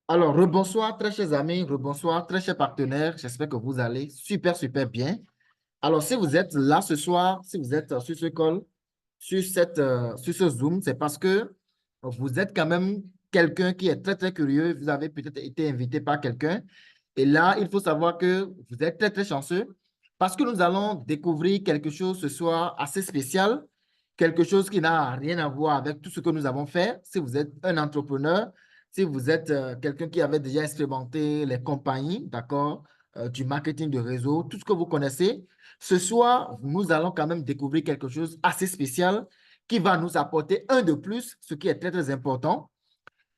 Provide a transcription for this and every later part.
Alors, rebonsoir, très chers amis, rebonsoir, très chers partenaires. J'espère que vous allez super, super bien. Alors, si vous êtes là ce soir, si vous êtes sur ce call, sur ce Zoom, c'est parce que vous êtes quand même quelqu'un qui est très, très curieux. Vous avez peut-être été invité par quelqu'un. Et là, il faut savoir que vous êtes très, très chanceux parce que nous allons découvrir quelque chose ce soir assez spécial, quelque chose qui n'a rien à voir avec tout ce que nous avons fait. Si vous êtes un entrepreneur, si vous êtes quelqu'un qui avait déjà expérimenté les compagnies, d'accord, du marketing de réseau, tout ce que vous connaissez, ce soir, nous allons quand même découvrir quelque chose assez spécial qui va nous apporter un de plus, ce qui est très, très important.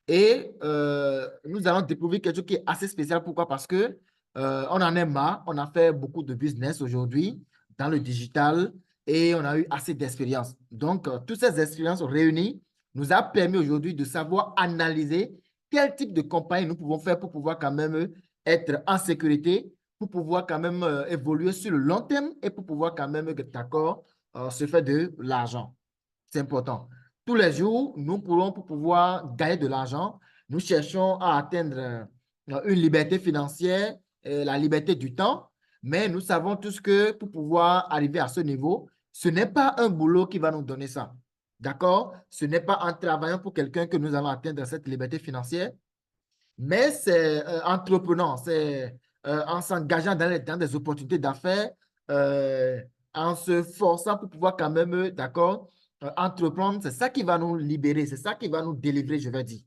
Et nous allons découvrir quelque chose qui est assez spécial. Pourquoi? Parce que on en est marre. On a fait beaucoup de business aujourd'hui dans le digital et on a eu assez d'expérience. Donc, toutes ces expériences réunies nous a permis aujourd'hui de savoir analyser quel type de compagnie nous pouvons faire pour pouvoir quand même être en sécurité, pour pouvoir quand même évoluer sur le long terme et pour pouvoir quand même, d'accord, se faire de l'argent. C'est important. Tous les jours, nous pourrons, pour pouvoir gagner de l'argent, nous cherchons à atteindre une liberté financière, la liberté du temps, mais nous savons tous que pour pouvoir arriver à ce niveau, ce n'est pas un boulot qui va nous donner ça. D'accord? Ce n'est pas en travaillant pour quelqu'un que nous allons atteindre cette liberté financière, mais c'est entreprenant, c'est en s'engageant dans des opportunités d'affaires, euh, en se forçant pour pouvoir quand même, d'accord, entreprendre. C'est ça qui va nous libérer, c'est ça qui va nous délivrer, je vais dire.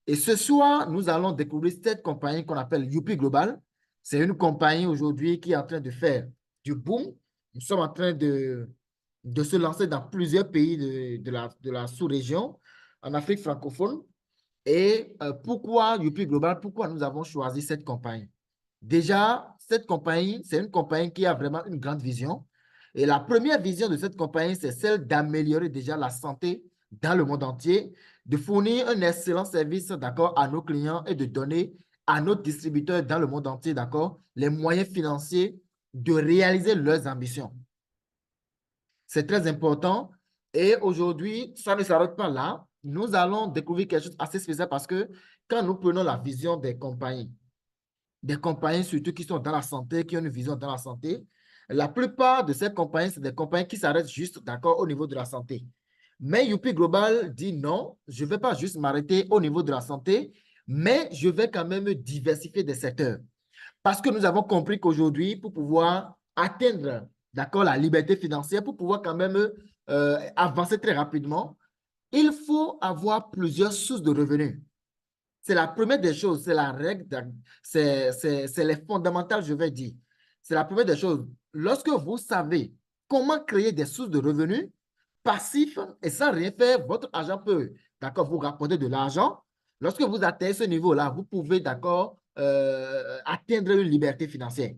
Et ce soir, nous allons découvrir cette compagnie qu'on appelle Youpi Global. C'est une compagnie aujourd'hui qui est en train de faire du boom. Nous sommes en train de se lancer dans plusieurs pays de la sous-région, en Afrique francophone. Et pourquoi Youpi Global, pourquoi nous avons choisi cette compagnie? Déjà, cette compagnie, c'est une compagnie qui a vraiment une grande vision. Et la première vision de cette compagnie, c'est celle d'améliorer déjà la santé dans le monde entier, de fournir un excellent service, d'accord, à nos clients et de donner à nos distributeurs dans le monde entier, d'accord, les moyens financiers de réaliser leurs ambitions. C'est très important. Et aujourd'hui, ça ne s'arrête pas là. Nous allons découvrir quelque chose d'assez spécial parce que quand nous prenons la vision des compagnies surtout qui sont dans la santé, qui ont une vision dans la santé, la plupart de ces compagnies, c'est des compagnies qui s'arrêtent juste, d'accord, au niveau de la santé. Mais Youpi Global dit non, je ne vais pas juste m'arrêter au niveau de la santé, mais je vais quand même diversifier des secteurs. Parce que nous avons compris qu'aujourd'hui, pour pouvoir atteindre, d'accord, la liberté financière, pour pouvoir quand même avancer très rapidement, il faut avoir plusieurs sources de revenus. C'est la première des choses, c'est la règle, c'est les fondamentales, je vais dire. C'est la première des choses. Lorsque vous savez comment créer des sources de revenus passifs et sans rien faire, votre argent peut, d'accord, vous rapporter de l'argent. Lorsque vous atteignez ce niveau-là, vous pouvez, d'accord, atteindre une liberté financière.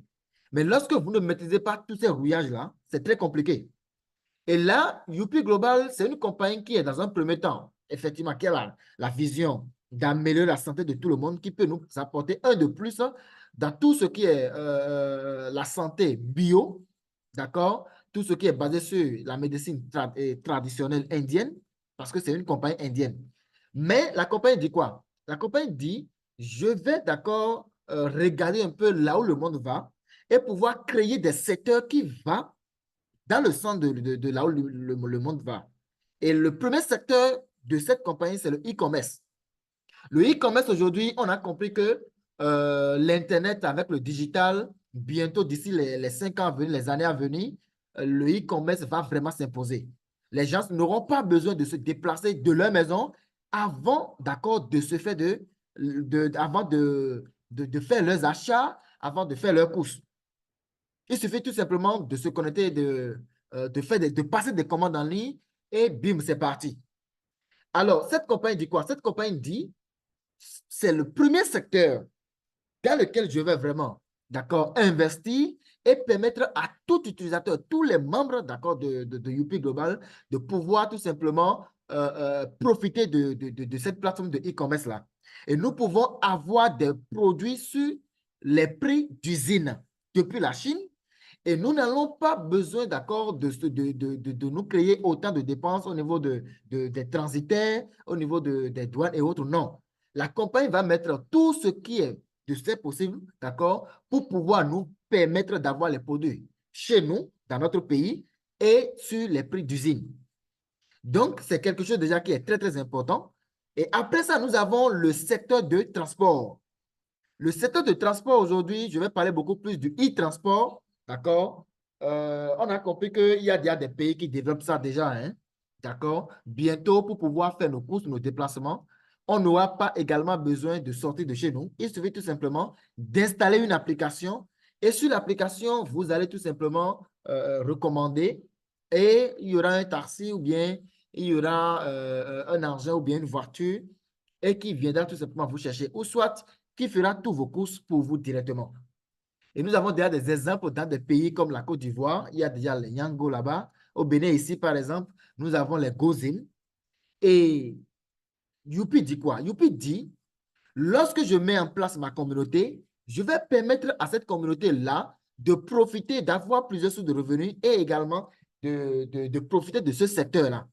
Mais lorsque vous ne maîtrisez pas tous ces rouillages-là, c'est très compliqué. Et là, Youpi Global, c'est une compagnie qui est dans un premier temps, effectivement, qui a la vision d'améliorer la santé de tout le monde, qui peut nous apporter un de plus dans tout ce qui est la santé bio, d'accord? Tout ce qui est basé sur la médecine traditionnelle indienne, parce que c'est une compagnie indienne. Mais la compagnie dit quoi? La compagnie dit, je vais, d'accord, regarder un peu là où le monde va et pouvoir créer des secteurs qui vont dans le sens de là où le monde va. Et le premier secteur de cette compagnie, c'est le e-commerce. Le e-commerce, aujourd'hui, on a compris que l'Internet avec le digital, bientôt d'ici les 5 ans à venir, les années à venir, le e-commerce va vraiment s'imposer. Les gens n'auront pas besoin de se déplacer de leur maison avant, d'accord, de se faire avant de faire leurs achats, avant de faire leurs courses. Il suffit tout simplement de se connecter, de passer des commandes en ligne et bim, c'est parti. Alors, cette compagnie dit quoi? Cette compagnie dit, c'est le premier secteur dans lequel je vais vraiment, d'accord, investir et permettre à tout utilisateur, tous les membres, d'accord, de Youpi Global, de pouvoir tout simplement profiter de cette plateforme de e-commerce-là. Et nous pouvons avoir des produits sur les prix d'usine depuis la Chine et nous n'avons pas besoin, d'accord, de nous créer autant de dépenses au niveau des transitaires, au niveau des douanes et autres. Non. La compagnie va mettre tout ce qui est de ce possible, d'accord, pour pouvoir nous permettre d'avoir les produits chez nous, dans notre pays, et sur les prix d'usine. Donc, c'est quelque chose déjà qui est très, très important. Et après ça, nous avons le secteur de transport. Le secteur de transport aujourd'hui, je vais parler beaucoup plus du e-transport, d'accord? On a compris qu'il y a déjà des pays qui développent ça déjà, hein? D'accord? Bientôt, pour pouvoir faire nos courses, nos déplacements, on n'aura pas également besoin de sortir de chez nous. Il suffit tout simplement d'installer une application et sur l'application, vous allez tout simplement recommander et il y aura un taxi ou bien il y aura un engin ou bien une voiture et qui viendra tout simplement vous chercher ou soit qui fera tous vos courses pour vous directement. Et nous avons déjà des exemples dans des pays comme la Côte d'Ivoire. Il y a déjà les Yango là-bas. Au Bénin, ici, par exemple, nous avons les Gozim. Et Youpi dit quoi? Youpi dit, lorsque je mets en place ma communauté, je vais permettre à cette communauté-là de profiter, d'avoir plusieurs sources de revenus et également de profiter de ce secteur-là.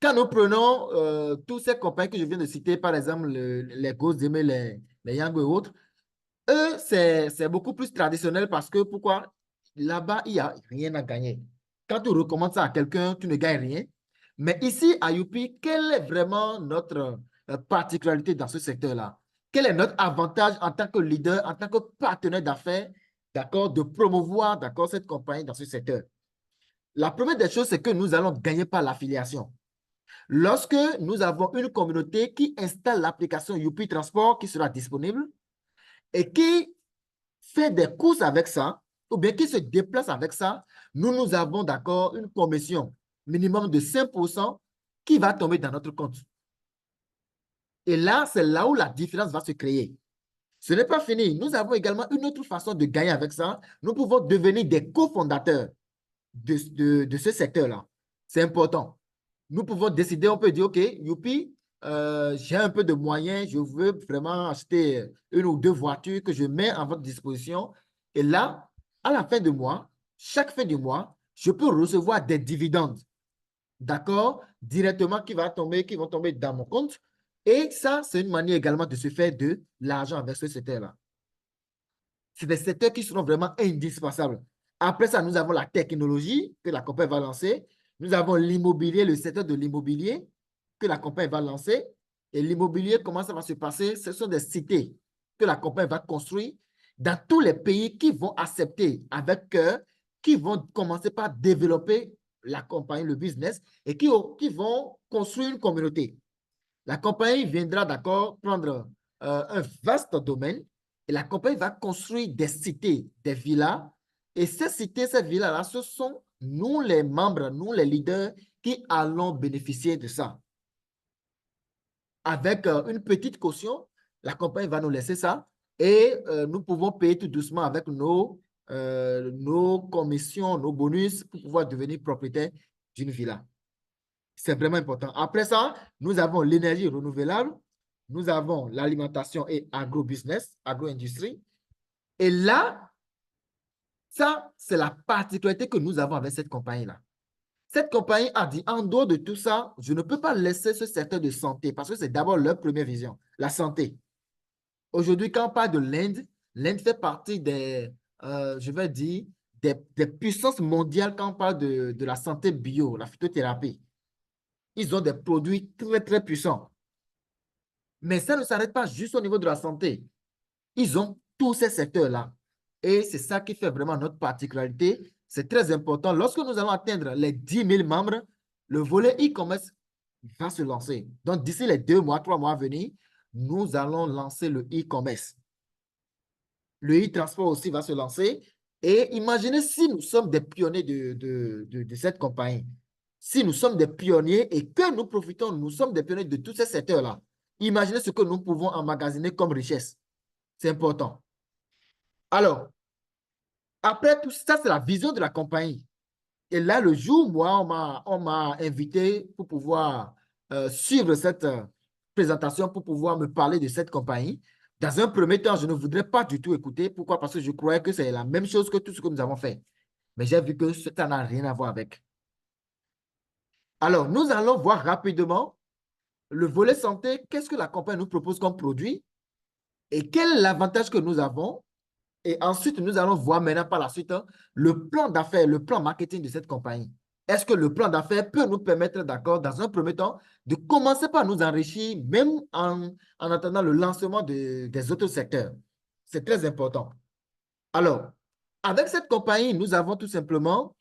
Quand nous prenons tous ces compagnies que je viens de citer, par exemple les Gozim, les Yango et autres, eux, c'est beaucoup plus traditionnel parce que pourquoi? Là-bas, il n'y a rien à gagner. Quand tu recommandes ça à quelqu'un, tu ne gagnes rien. Mais ici, à Youpi, quelle est vraiment notre particularité dans ce secteur-là? Quel est notre avantage en tant que leader, en tant que partenaire d'affaires, d'accord, de promouvoir, d'accord, cette compagnie dans ce secteur? La première des choses, c'est que nous allons gagner par l'affiliation. Lorsque nous avons une communauté qui installe l'application Youpi Transport qui sera disponible et qui fait des courses avec ça, ou bien qui se déplace avec ça, nous avons d'accord une commission minimum de 5% qui va tomber dans notre compte. Et là, c'est là où la différence va se créer. Ce n'est pas fini. Nous avons également une autre façon de gagner avec ça. Nous pouvons devenir des cofondateurs de ce secteur-là. C'est important. Nous pouvons décider, on peut dire, OK, youpi, j'ai un peu de moyens, je veux vraiment acheter une ou deux voitures que je mets à votre disposition. Et là, à la fin du mois, chaque fin du mois, je peux recevoir des dividendes, d'accord, directement qui vont tomber dans mon compte. Et ça, c'est une manière également de se faire de l'argent avec ce secteur-là. C'est des secteurs qui seront vraiment indispensables. Après ça, nous avons la technologie que la compagnie va lancer. Nous avons l'immobilier, le secteur de l'immobilier que la compagnie va lancer. Et l'immobilier, comment ça va se passer? Ce sont des cités que la compagnie va construire dans tous les pays qui vont accepter avec cœur, qui vont commencer par développer la compagnie, le business, et qui vont construire une communauté. La compagnie viendra, d'accord, prendre un vaste domaine et la compagnie va construire des cités, des villas. Et ces cités, ces villas-là, ce sont nous les membres, nous les leaders qui allons bénéficier de ça. Avec une petite caution, la compagnie va nous laisser ça et nous pouvons payer tout doucement avec nos commissions, nos bonus pour pouvoir devenir propriétaire d'une villa. C'est vraiment important. Après ça, nous avons l'énergie renouvelable, nous avons l'alimentation et agro-business, agro-industrie. Et là, ça, c'est la particularité que nous avons avec cette compagnie-là. Cette compagnie a dit, en dehors de tout ça, je ne peux pas laisser ce secteur de santé parce que c'est d'abord leur première vision, la santé. Aujourd'hui, quand on parle de l'Inde, l'Inde fait partie je vais dire, des puissances mondiales quand on parle de la santé bio, la phytothérapie. Ils ont des produits très, très puissants. Mais ça ne s'arrête pas juste au niveau de la santé. Ils ont tous ces secteurs-là. Et c'est ça qui fait vraiment notre particularité. C'est très important. Lorsque nous allons atteindre les 10 000 membres, le volet e-commerce va se lancer. Donc, d'ici les 2 mois, 3 mois à venir, nous allons lancer le e-commerce. Le e-transport aussi va se lancer. Et imaginez si nous sommes des pionniers de cette compagnie. Si nous sommes des pionniers et que nous profitons, nous sommes des pionniers de tous ces secteurs-là. Imaginez ce que nous pouvons emmagasiner comme richesse. C'est important. Alors, après tout ça, c'est la vision de la compagnie. Et là, le jour où moi, on m'a invité pour pouvoir suivre cette présentation, pour pouvoir me parler de cette compagnie. Dans un premier temps, je ne voudrais pas du tout écouter. Pourquoi? Parce que je croyais que c'est la même chose que tout ce que nous avons fait. Mais j'ai vu que ça n'a rien à voir avec. Alors, nous allons voir rapidement le volet santé, qu'est-ce que la compagnie nous propose comme produit et quel est l'avantage que nous avons. Et ensuite, nous allons voir maintenant par la suite le plan d'affaires, le plan marketing de cette compagnie. Est-ce que le plan d'affaires peut nous permettre, d'accord, dans un premier temps, de commencer par nous enrichir, même en attendant le lancement des autres secteurs? C'est très important. Alors, avec cette compagnie, nous avons tout simplement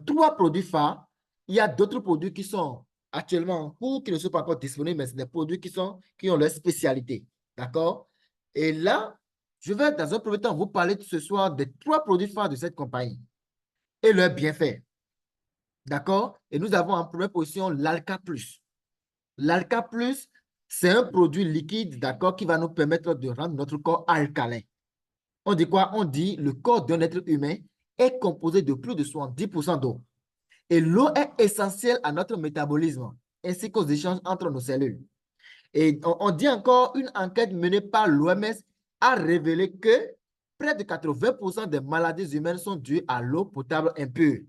trois produits phares. Il y a d'autres produits qui sont actuellement en cours, qui ne sont pas encore disponibles, mais c'est des produits qui ont leur spécialité. D'accord? Et là, je vais dans un premier temps vous parler ce soir des trois produits phares de cette compagnie et leurs bienfaits. D'accord? Et nous avons en première position l'Alka Plus. L'Alka Plus, c'est un produit liquide, d'accord, qui va nous permettre de rendre notre corps alcalin. On dit quoi? On dit le corps d'un être humain est composé de plus de 70% d'eau. Et l'eau est essentielle à notre métabolisme ainsi qu'aux échanges entre nos cellules. Et on dit encore, une enquête menée par l'OMS a révélé que près de 80% des maladies humaines sont dues à l'eau potable impure.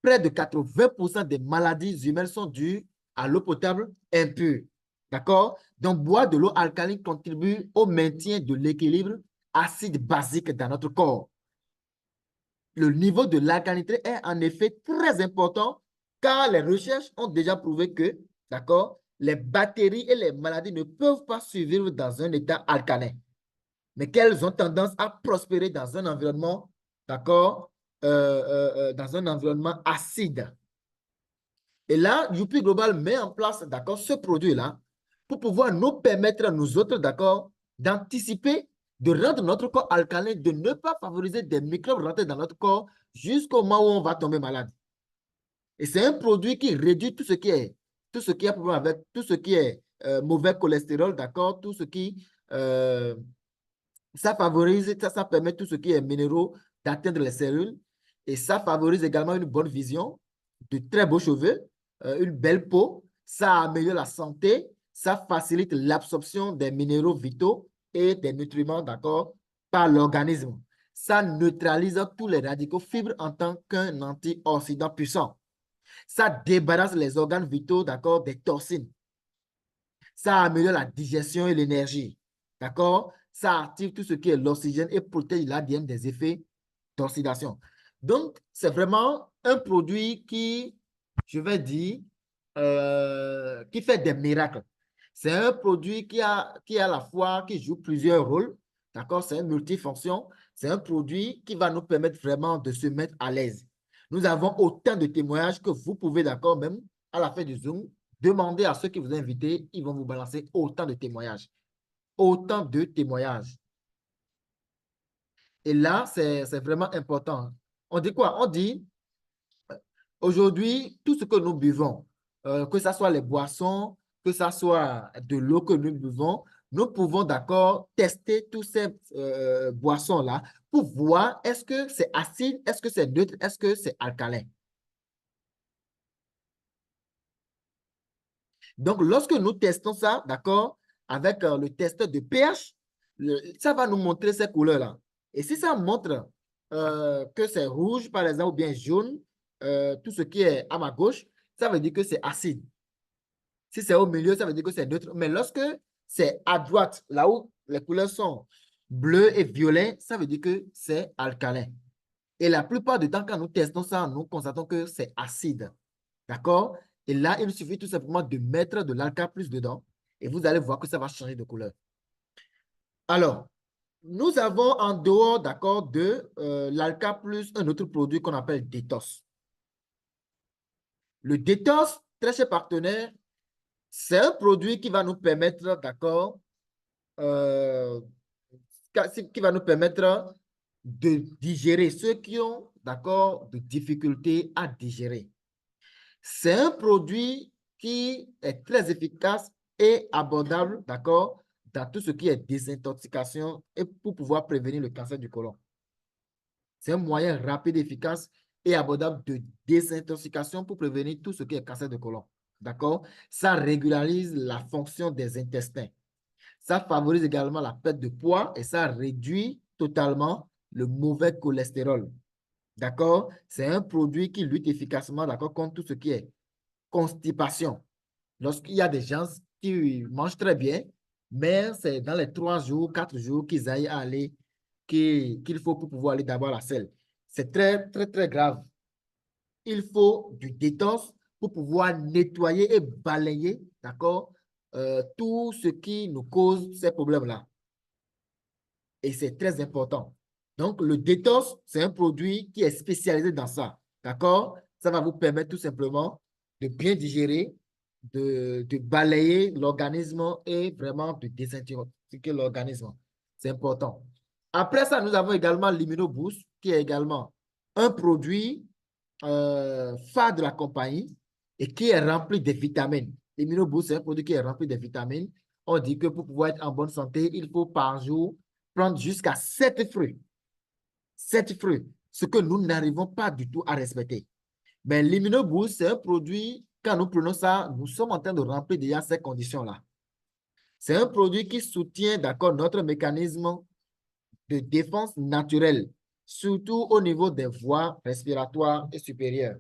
Près de 80% des maladies humaines sont dues à l'eau potable impure. D'accord? Donc, boire de l'eau alcaline contribue au maintien de l'équilibre acide-basique dans notre corps. Le niveau de l'alcalinité est en effet très important car les recherches ont déjà prouvé que, d'accord, les bactéries et les maladies ne peuvent pas survivre dans un état alcalin, mais qu'elles ont tendance à prospérer dans un environnement, d'accord, dans un environnement acide. Et là, Youpi Global met en place, d'accord, ce produit-là pour pouvoir nous permettre, nous autres, d'accord, d'anticiper, de rendre notre corps alcalin, de ne pas favoriser des microbes rentrés dans notre corps jusqu'au moment où on va tomber malade. Et c'est un produit qui réduit tout ce qui a problème avec, tout ce qui est mauvais cholestérol, d'accord, tout ce qui, ça favorise, ça permet tout ce qui est minéraux d'atteindre les cellules et ça favorise également une bonne vision, de très beaux cheveux, une belle peau, ça améliore la santé, ça facilite l'absorption des minéraux vitaux et des nutriments, d'accord, par l'organisme. Ça neutralise tous les radicaux fibres en tant qu'un antioxydant puissant. Ça débarrasse les organes vitaux, d'accord, des toxines. Ça améliore la digestion et l'énergie. D'accord? Ça active tout ce qui est l'oxygène et protège l'ADN des effets d'oxydation. Donc, c'est vraiment un produit qui, je vais dire, qui fait des miracles. C'est un produit qui a la fois, qui joue plusieurs rôles. D'accord? C'est une multifonction. C'est un produit qui va nous permettre vraiment de se mettre à l'aise. Nous avons autant de témoignages que vous pouvez, d'accord, même à la fin du Zoom, demandez à ceux qui vous ont invité, ils vont vous balancer autant de témoignages. Autant de témoignages. Et là, c'est vraiment important. On dit quoi? On dit, aujourd'hui, tout ce que nous buvons, que ce soit les boissons, que ce soit de l'eau que nous buvons, nous pouvons d'accord tester toutes ces boissons-là pour voir est-ce que c'est acide, est-ce que c'est neutre, est-ce que c'est alcalin. Donc, lorsque nous testons ça, d'accord, avec le testeur de pH, ça va nous montrer ces couleurs-là. Et si ça montre que c'est rouge, par exemple, ou bien jaune, tout ce qui est à ma gauche, ça veut dire que c'est acide. Si c'est au milieu, ça veut dire que c'est neutre. Mais lorsque c'est à droite, là où les couleurs sont bleues et violets, ça veut dire que c'est alcalin. Et la plupart du temps, quand nous testons ça, nous constatons que c'est acide. D'accord? Et là, il suffit tout simplement de mettre de l'alca plus dedans et vous allez voir que ça va changer de couleur. Alors, nous avons en dehors, d'accord, de l'alca plus un autre produit qu'on appelle Détos. Le Détos, très cher partenaire, c'est un produit qui va nous permettre, d'accord, euh, qui va nous permettre de digérer ceux qui ont, d'accord, de difficultés à digérer. C'est un produit qui est très efficace et abordable, d'accord, dans tout ce qui est désintoxication et pour pouvoir prévenir le cancer du côlon. C'est un moyen rapide, efficace et abordable de désintoxication pour prévenir tout ce qui est cancer du côlon. D'accord? Ça régularise la fonction des intestins. Ça favorise également la perte de poids et ça réduit totalement le mauvais cholestérol. D'accord? C'est un produit qui lutte efficacement, d'accord, contre tout ce qui est constipation. Lorsqu'il y a des gens qui mangent très bien, mais c'est dans les 3 jours, 4 jours qu'ils aillent aller, qu'il faut pour pouvoir aller d'abord à la selle. C'est très, très, très grave. Il faut du détox pour pouvoir nettoyer et balayer, d'accord, tout ce qui nous cause ces problèmes-là. Et c'est très important. Donc, le détox, c'est un produit qui est spécialisé dans ça, d'accord? Ça va vous permettre tout simplement de bien digérer, de balayer l'organisme et vraiment de désintoxiquer l'organisme. C'est important. Après ça, nous avons également l'Immunoboost, qui est également un produit phare de la compagnie et qui est rempli de vitamines. L'Immunoboost, c'est un produit qui est rempli de vitamines. On dit que pour pouvoir être en bonne santé, il faut par jour prendre jusqu'à 7 fruits. 7 fruits, ce que nous n'arrivons pas du tout à respecter. Mais l'Immunoboost, c'est un produit, quand nous prenons ça, nous sommes en train de remplir déjà ces conditions-là. C'est un produit qui soutient, d'accord, notre mécanisme de défense naturelle, surtout au niveau des voies respiratoires et supérieures.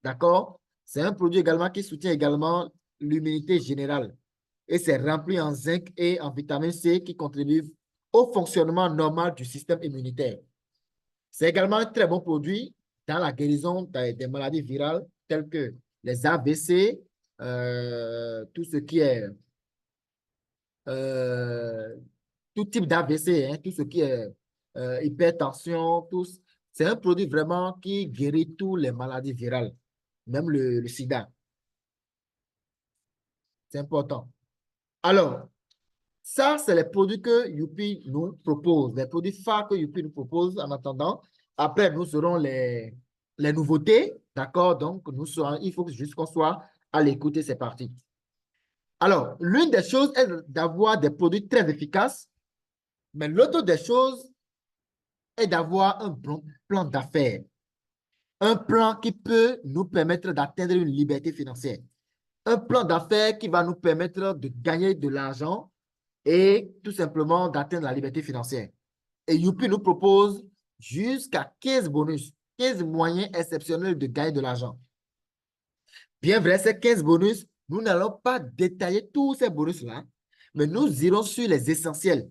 D'accord? C'est un produit également qui soutient également l'immunité générale. Et c'est rempli en zinc et en vitamine C qui contribuent au fonctionnement normal du système immunitaire. C'est également un très bon produit dans la guérison des maladies virales telles que les AVC, tout ce qui est euh, tout type d'AVC, hein, tout ce qui est hypertension, tous. C'est un produit vraiment qui guérit toutes les maladies virales, même le sida. C'est important. Alors, ça, c'est les produits que Youpi nous propose, les produits phares que Youpi nous propose en attendant. Après, nous aurons les nouveautés, d'accord? Donc, il faut juste qu'on soit à l'écoute et c'est parti. Alors, l'une des choses est d'avoir des produits très efficaces, mais l'autre des choses est d'avoir un bon plan d'affaires. Un plan qui peut nous permettre d'atteindre une liberté financière. Un plan d'affaires qui va nous permettre de gagner de l'argent et tout simplement d'atteindre la liberté financière. Et Youpi nous propose jusqu'à 15 bonus, 15 moyens exceptionnels de gagner de l'argent. Bien vrai, ces 15 bonus, nous n'allons pas détailler tous ces bonus-là, mais nous irons sur les essentiels.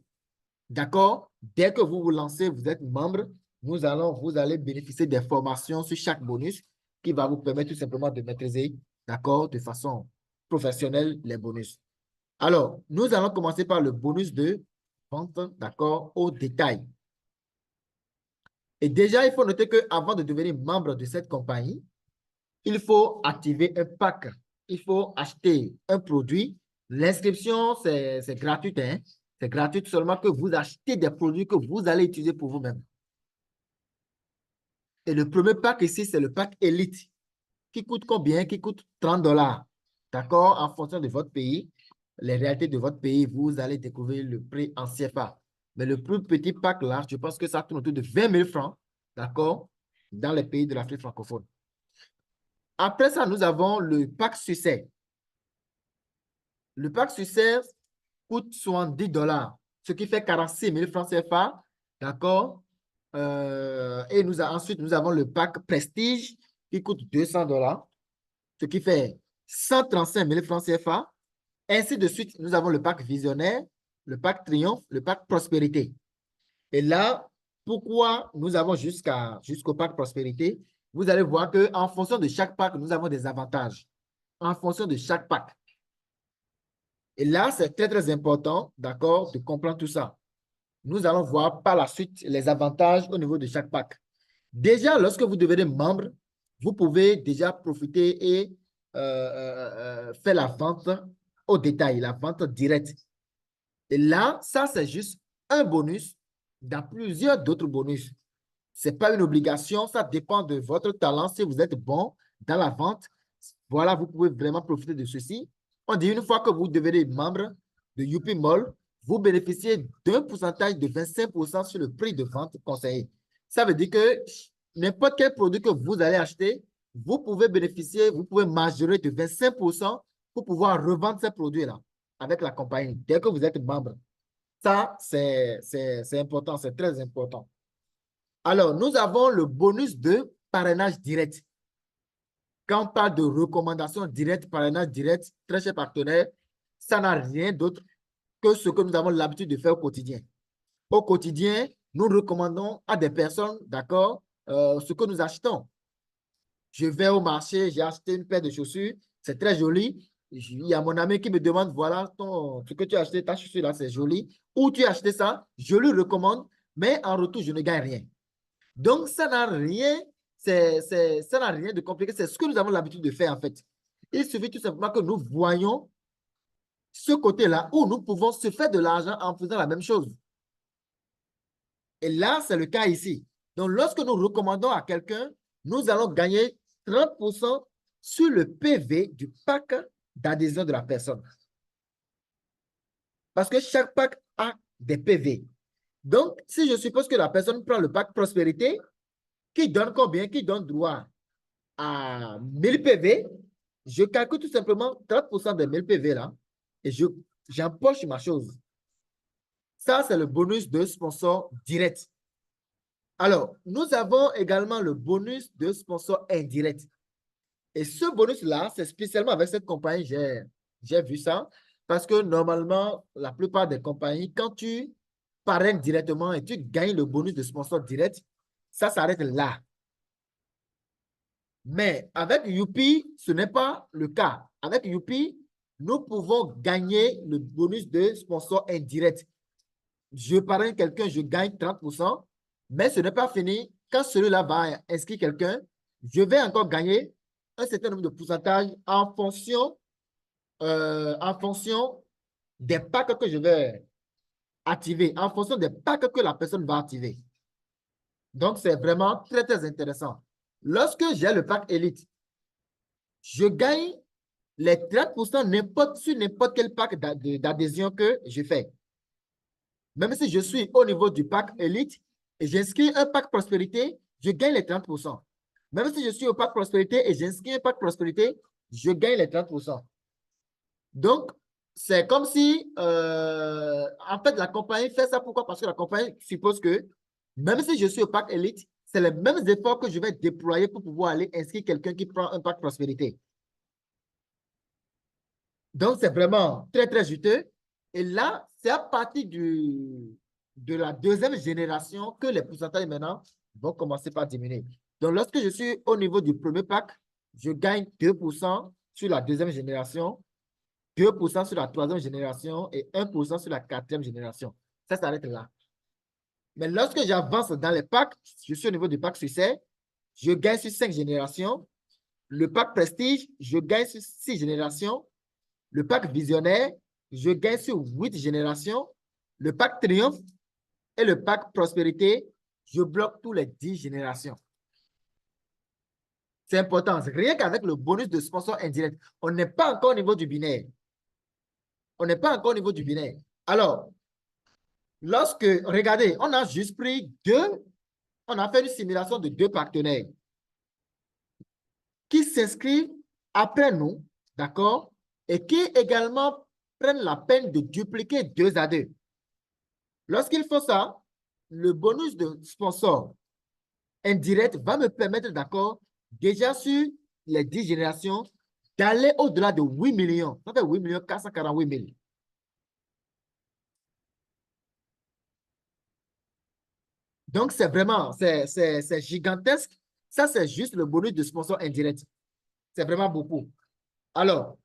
D'accord? Dès que vous vous lancez, vous êtes membre, vous allez bénéficier des formations sur chaque bonus qui va vous permettre tout simplement de maîtriser, d'accord, de façon professionnelle les bonus. Alors, nous allons commencer par le bonus de vente, d'accord, au détail. Et déjà, il faut noter qu'avant de devenir membre de cette compagnie, il faut activer un pack. Il faut acheter un produit. L'inscription, c'est gratuit, hein? C'est gratuit seulement que vous achetez des produits que vous allez utiliser pour vous-même. Et le premier pack ici, c'est le pack Elite, qui coûte combien? Qui coûte 30 $. D'accord? En fonction de votre pays, les réalités de votre pays, vous allez découvrir le prix en CFA. Mais le plus petit pack là, je pense que ça tourne autour de 20 000 francs, d'accord? Dans les pays de l'Afrique francophone. Après ça, nous avons le pack succès. Le pack succès coûte 70 $, ce qui fait 46 000 francs CFA, d'accord? Et ensuite, nous avons le pack prestige qui coûte 200 $, ce qui fait 135 000 francs CFA. Ainsi de suite, nous avons le pack visionnaire, le pack triomphe, le pack prospérité. Et là, pourquoi nous avons jusqu'au pack prospérité? Vous allez voir qu'en fonction de chaque pack, nous avons des avantages. En fonction de chaque pack. Et là, c'est très, très important, d'accord, de comprendre tout ça. Nous allons voir par la suite les avantages au niveau de chaque pack. Déjà, lorsque vous devenez membre, vous pouvez déjà profiter et faire la vente au détail, la vente directe. Et là, ça, c'est juste un bonus dans plusieurs d'autres bonus. Ce n'est pas une obligation, ça dépend de votre talent. Si vous êtes bon dans la vente, voilà, vous pouvez vraiment profiter de ceci. On dit une fois que vous devenez membre de Youpi Mall, vous bénéficiez d'un pourcentage de 25% sur le prix de vente conseillé. Ça veut dire que n'importe quel produit que vous allez acheter, vous pouvez bénéficier, vous pouvez majorer de 25% pour pouvoir revendre ces produits-là avec la compagnie dès que vous êtes membre. Ça, c'est important, c'est très important. Alors, nous avons le bonus de parrainage direct. Quand on parle de recommandations directes, parrainage direct, très cher partenaire, ça n'a rien d'autre que ce que nous avons l'habitude de faire au quotidien. Au quotidien, nous recommandons à des personnes, d'accord, ce que nous achetons. Je vais au marché, j'ai acheté une paire de chaussures, c'est très joli. Il y a mon ami qui me demande, voilà, ce que tu as acheté, ta chaussure là, c'est joli. Où tu as acheté ça? Je lui recommande, mais en retour, je ne gagne rien. Donc, ça n'a rien, ça n'a rien de compliqué. C'est ce que nous avons l'habitude de faire, en fait. Il suffit tout simplement que nous voyons ce côté-là où nous pouvons se faire de l'argent en faisant la même chose. Et là, c'est le cas ici. Donc, lorsque nous recommandons à quelqu'un, nous allons gagner 30% sur le PV du pack d'adhésion de la personne. Parce que chaque pack a des PV. Donc, si je suppose que la personne prend le pack prospérité, qui donne combien? Qui donne droit à 1000 PV, je calcule tout simplement 30% des 1000 PV là et j'empoche ma chose. Ça, c'est le bonus de sponsor direct. Alors, nous avons également le bonus de sponsor indirect. Et ce bonus-là, c'est spécialement avec cette compagnie, j'ai vu ça, parce que normalement, la plupart des compagnies, quand tu parraines directement et tu gagnes le bonus de sponsor direct, ça s'arrête là. Mais avec Youpi, ce n'est pas le cas. Avec Youpi, nous pouvons gagner le bonus de sponsor indirect. Je parraine quelqu'un, je gagne 30%, mais ce n'est pas fini. Quand celui-là va inscrire quelqu'un, je vais encore gagner un certain nombre de pourcentages en fonction des packs que je vais activer, en fonction des packs que la personne va activer. Donc, c'est vraiment très, très intéressant. Lorsque j'ai le pack Elite, je gagne les 30% sur n'importe quel pack d'adhésion que je fais. Même si je suis au niveau du pack Elite et j'inscris un pack Prospérité, je gagne les 30%. Même si je suis au pack Prospérité et j'inscris un pack Prospérité, je gagne les 30%. Donc, c'est comme si, en fait, la compagnie fait ça. Pourquoi? Parce que la compagnie suppose que, même si je suis au pack Elite, c'est les mêmes efforts que je vais déployer pour pouvoir aller inscrire quelqu'un qui prend un pack Prospérité. Donc, c'est vraiment très, très juteux. Et là, c'est à partir de la deuxième génération que les pourcentages maintenant vont commencer par diminuer. Donc, lorsque je suis au niveau du premier pack, je gagne 2% sur la deuxième génération, 2% sur la troisième génération et 1% sur la quatrième génération. Ça s'arrête là. Mais lorsque j'avance dans les packs, je suis au niveau du pack succès, je gagne sur 5 générations. Le pack prestige, je gagne sur 6 générations. Le pack visionnaire, je gagne sur 8 générations. Le pack triomphe et le pack prospérité, je bloque tous les 10 générations. C'est important. Rien qu'avec le bonus de sponsor indirect, on n'est pas encore au niveau du binaire. On n'est pas encore au niveau du binaire. Alors, regardez, on a juste pris on a fait une simulation de 2 partenaires qui s'inscrivent après nous, d'accord, et qui également prennent la peine de dupliquer 2 à 2. Lorsqu'ils font ça, le bonus de sponsor indirect va me permettre, d'accord, déjà sur les 10 générations, d'aller au-delà de 8 millions. Ça fait 8 448 000. Donc, c'est vraiment, c'est gigantesque. Ça, c'est juste le bonus de sponsor indirect. C'est vraiment beaucoup. Alors,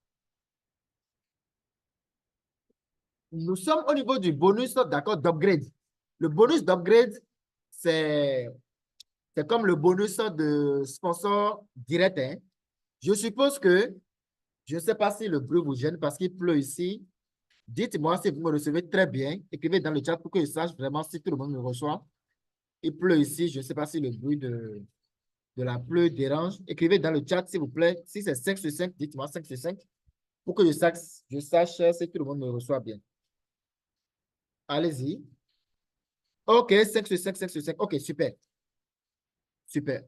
nous sommes au niveau du bonus, d'accord, d'upgrade. Le bonus d'upgrade, c'est comme le bonus de sponsor direct. Hein. Je suppose que, je ne sais pas si le bruit vous gêne parce qu'il pleut ici. Dites-moi si vous me recevez très bien. Écrivez dans le chat pour que je sache vraiment si tout le monde me reçoit. Il pleut ici. Je ne sais pas si le bruit de la pluie dérange. Écrivez dans le chat, s'il vous plaît. Si c'est 5 sur 5, dites-moi 5 sur 5 pour que je sache si tout le monde me reçoit bien. Allez-y. OK, 5 sur 5, 5 sur 5. OK, super. Super.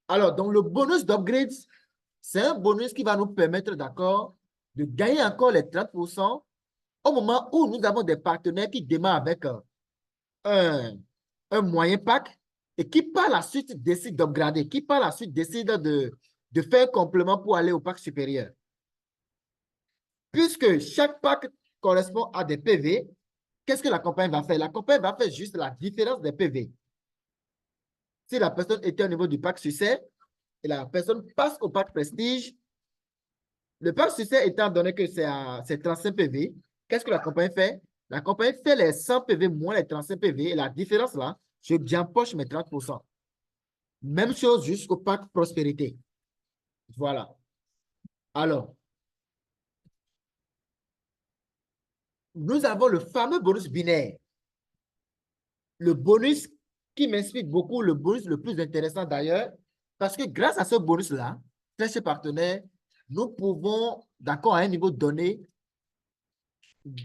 Alors, donc, le bonus d'upgrade, c'est un bonus qui va nous permettre, d'accord, de gagner encore les 30% au moment où nous avons des partenaires qui démarrent avec un moyen pack et qui par la suite décident d'upgrader, qui par la suite décident de faire un complément pour aller au pack supérieur. Puisque chaque pack correspond à des PV, qu'est-ce que la compagnie va faire? La compagnie va faire juste la différence des PV. Si la personne était au niveau du pack succès et la personne passe au pack prestige, le pack succès étant donné que c'est 35 PV, qu'est-ce que la compagnie fait? La compagnie fait les 100 PV moins les 35 PV et la différence là, je j'empoche mes 30%. Même chose jusqu'au pack prospérité. Voilà. Alors, nous avons le fameux bonus binaire. Le bonus qui m'inspire beaucoup, le bonus le plus intéressant d'ailleurs, parce que grâce à ce bonus-là, très chers partenaires, nous pouvons, d'accord, à un niveau donné,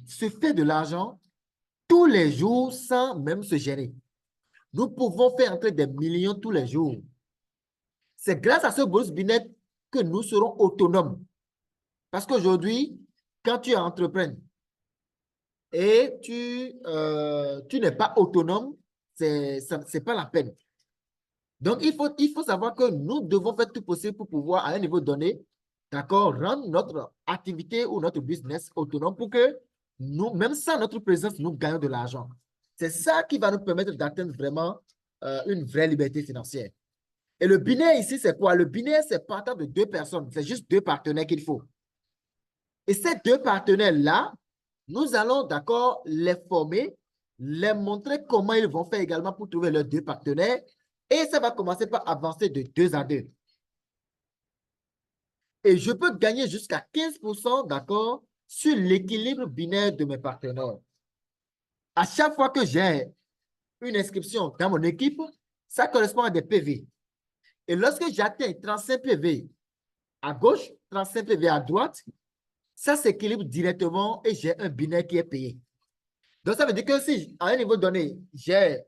se faire de l'argent tous les jours sans même se gêner. Nous pouvons faire entrer des millions tous les jours. C'est grâce à ce bonus binaire que nous serons autonomes. Parce qu'aujourd'hui, quand tu es entrepreneur et tu n'es pas autonome, c'est pas la peine. Donc, il faut savoir que nous devons faire tout possible pour pouvoir, à un niveau donné, d'accord, rendre notre activité ou notre business autonome pour que nous, même sans notre présence, nous gagnons de l'argent. C'est ça qui va nous permettre d'atteindre vraiment une vraie liberté financière. Et le binaire ici, c'est quoi? Le binaire, c'est partant de deux personnes. C'est juste deux partenaires qu'il faut. Et ces deux partenaires-là, nous allons, d'accord, les former, les montrer comment ils vont faire également pour trouver leurs deux partenaires. Et ça va commencer par avancer de 2 à 2. Et je peux gagner jusqu'à 15%, d'accord, sur l'équilibre binaire de mes partenaires. À chaque fois que j'ai une inscription dans mon équipe, ça correspond à des PV. Et lorsque j'atteins 35 PV à gauche, 35 PV à droite, ça s'équilibre directement et j'ai un binaire qui est payé. Donc, ça veut dire que si, à un niveau donné, j'ai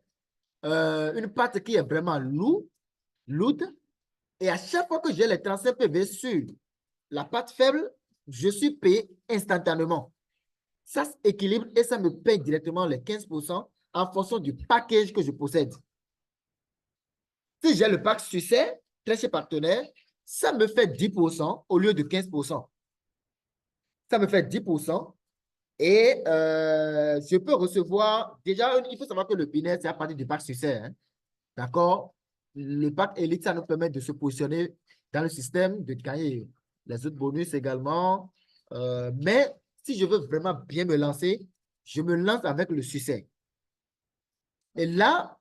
une patte qui est vraiment lourde, et à chaque fois que j'ai les 35 PV sur la patte faible, je suis payé instantanément. Ça s'équilibre et ça me paye directement les 15% en fonction du package que je possède. Si j'ai le pack succès, très chez partenaire, ça me fait 10% au lieu de 15%. Ça me fait 10%. Et je peux recevoir, déjà, il faut savoir que le binaire, c'est à partir du pack succès. Hein. D'accord? Le pack élite, ça nous permet de se positionner dans le système, de gagner les autres bonus également. Mais si je veux vraiment bien me lancer, je me lance avec le succès. Et là,